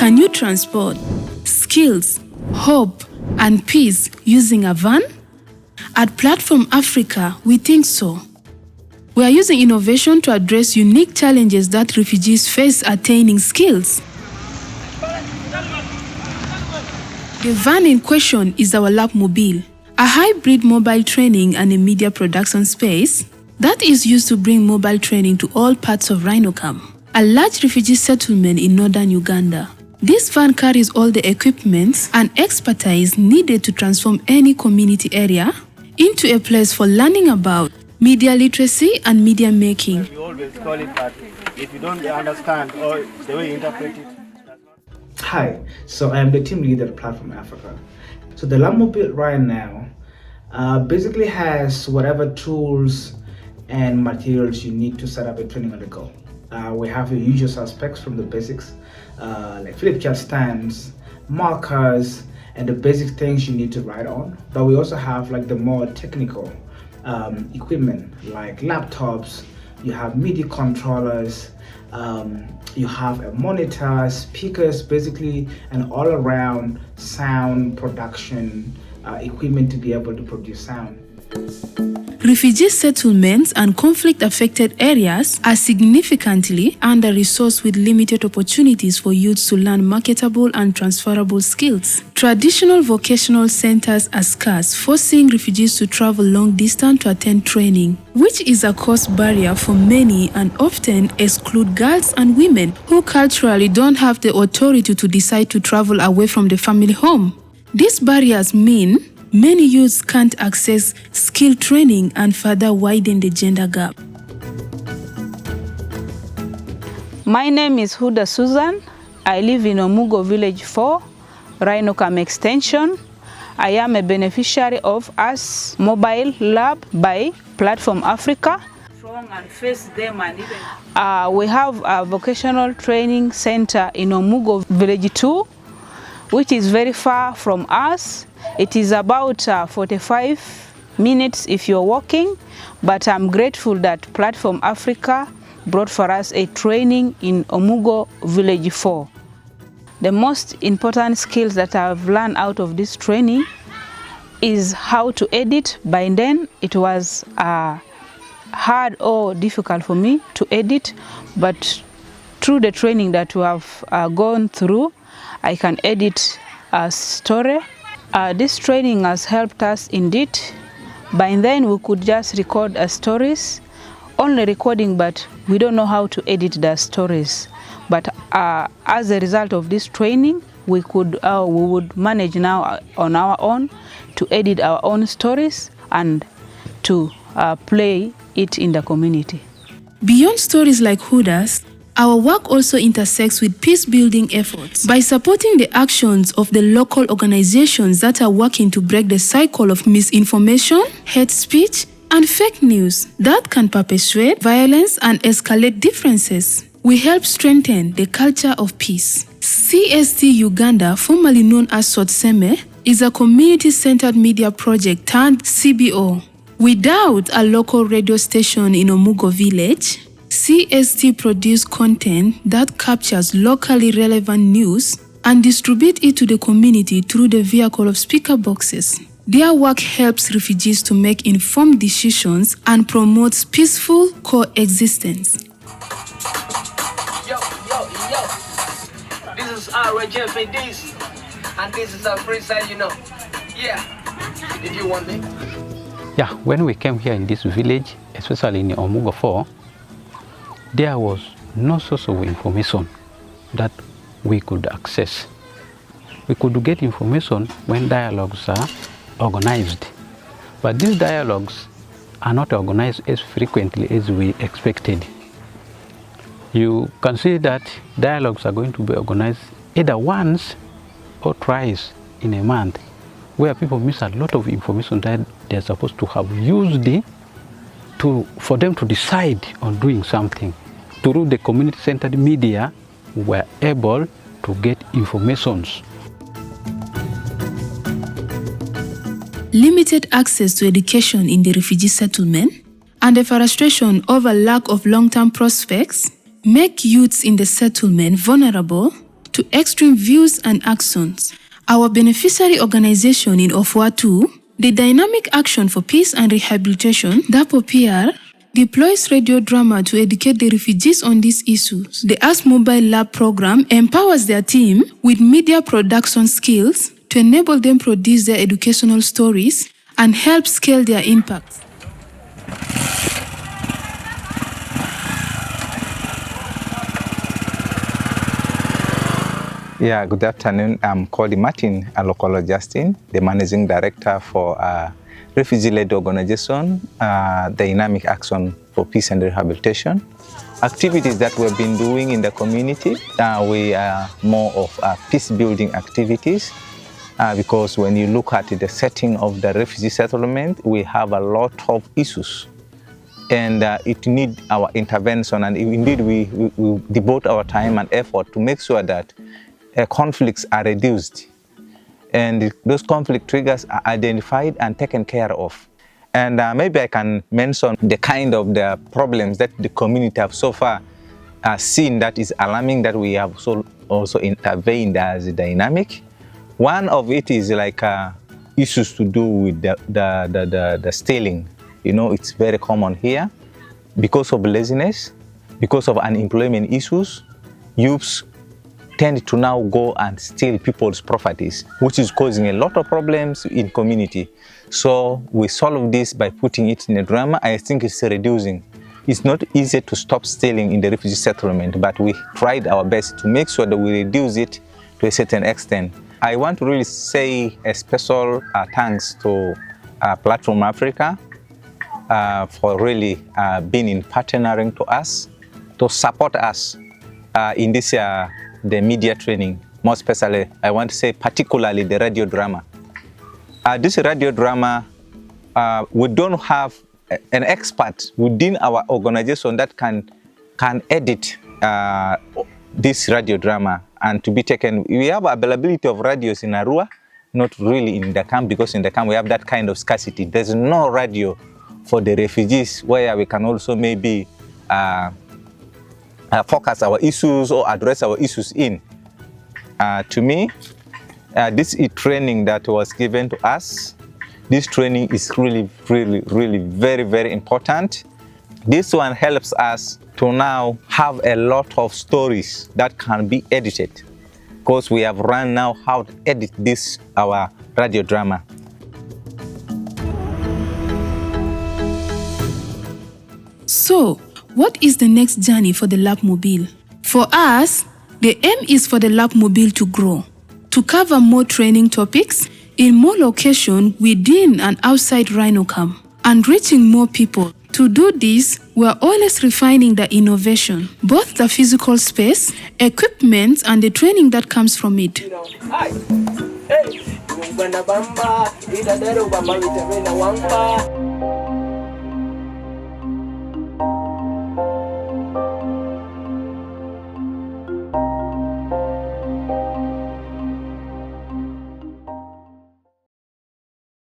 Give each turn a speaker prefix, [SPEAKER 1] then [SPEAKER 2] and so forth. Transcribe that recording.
[SPEAKER 1] Can you transport skills, hope, and peace using a van? At Platform Africa, we think so. We are using innovation to address unique challenges that refugees face attaining skills. The van in question is our Labmobile, a hybrid mobile training and a media production space that is used to bring mobile training to all parts of Rhinocam, a large refugee settlement in northern Uganda. This van carries all the equipment and expertise needed to transform any community area into a place for learning about media literacy and media making.
[SPEAKER 2] You always call it, but if you don't understand or the way you interpret it.
[SPEAKER 3] Hi, so I am the team leader at Platform Africa. So the Labmobile right now basically has whatever tools and materials you need to set up a training on the go. We have the usual suspects from the basics, like flip chart stands, markers, and the basic things you need to write on. But we also have like the more technical equipment like laptops, you have MIDI controllers, you have a monitor, speakers, basically an all-around sound production equipment to be able to produce sound.
[SPEAKER 1] Refugee settlements and conflict-affected areas are significantly under-resourced with limited opportunities for youths to learn marketable and transferable skills. Traditional vocational centers are scarce, forcing refugees to travel long distance to attend training, which is a cost barrier for many and often exclude girls and women who culturally don't have the authority to decide to travel away from the family home. These barriers mean many youths can't access skill training and further widen the gender gap.
[SPEAKER 4] My name is Huda Susan. I live in Omugo Village 4, Rhinocam Extension. I am a beneficiary of US Mobile Lab by Platform Africa. And face them and even we have a vocational training center in Omugo Village 2, which is very far from us. It is about 45 minutes if you're walking, but I'm grateful that Platform Africa brought for us a training in Omugo Village 4. The most important skills that I've learned out of this training is how to edit. By then, it was hard or difficult for me to edit, but through the training that we have gone through, I can edit a story. This training has helped us indeed. By then we could just record stories, only recording, but we don't know how to edit the stories. But as a result of this training, we would manage now on our own to edit our own stories and to play it in the community.
[SPEAKER 1] Beyond stories like Huda's, our work also intersects with peace-building efforts by supporting the actions of the local organizations that are working to break the cycle of misinformation, hate speech, and fake news that can perpetuate violence and escalate differences. We help strengthen the culture of peace. CST Uganda, formerly known as Sotseme, is a community-centered media project turned CBO. Without a local radio station in Omugo Village, CST produces content that captures locally relevant news and distributes it to the community through the vehicle of speaker boxes. Their work helps refugees to make informed decisions and promotes peaceful coexistence.
[SPEAKER 5] Yo. This is RHF and this is our freestyle, you know. Yeah. Did you want me?
[SPEAKER 6] Yeah, when we came here in this village, especially in Omugo 4, there was no source of information that we could access. We could get information when dialogues are organized, but these dialogues are not organized as frequently as we expected. You can see that dialogues are going to be organized either once or twice in a month, where people miss a lot of information that they're supposed to have used for them to decide on doing something. Through the community-centered media, we were able to get informations.
[SPEAKER 1] Limited access to education in the refugee settlement and the frustration over lack of long-term prospects make youths in the settlement vulnerable to extreme views and actions. Our beneficiary organization in Ofuatu, the Dynamic Action for Peace and Rehabilitation, DAPO-PR, deploys radio drama to educate the refugees on these issues. The Labmobile Lab program empowers their team with media production skills to enable them produce their educational stories and help scale their impact.
[SPEAKER 7] Yeah, good afternoon. I'm Cody Martin, Alokolo Justin, the Managing Director for refugee-led organization, Dynamic Action for Peace and Rehabilitation. Activities that we've been doing in the community, we are more of peace-building activities because when you look at the setting of the refugee settlement, we have a lot of issues and it needs our intervention, and indeed we devote our time and effort to make sure that conflicts are reduced and those conflict triggers are identified and taken care of. And maybe I can mention the kind of the problems that the community have so far seen that is alarming, that we have also intervened as a dynamic. One of it is like issues to do with the stealing. You know, it's very common here because of laziness, because of unemployment issues. Youths tend to now go and steal people's properties, which is causing a lot of problems in community. So we solve this by putting it in a drama. I think it's reducing. It's not easy to stop stealing in the refugee settlement, but we tried our best to make sure that we reduce it to a certain extent. I want to really say a special thanks to Platform Africa for really being in partnering to us, to support us in this the media training. More especially, I want to say particularly the radio drama. This radio drama, we don't have an expert within our organization that can edit this radio drama and to be taken. We have availability of radios in Arua, not really in the camp, because in the camp we have that kind of scarcity. There's no radio for the refugees where we can also maybe focus our issues or address our issues in. To me, this is training that was given to us. This training is really very, very important. This one helps us to now have a lot of stories that can be edited, because we have run now how to edit this, our radio drama.
[SPEAKER 1] So, what is the next journey for the Labmobile? For us, the aim is for the Labmobile to grow, to cover more training topics in more locations within and outside Rhino Camp, and reaching more people. To do this, we are always refining the innovation, both the physical space, equipment, and the training that comes from it.
[SPEAKER 5] Hey.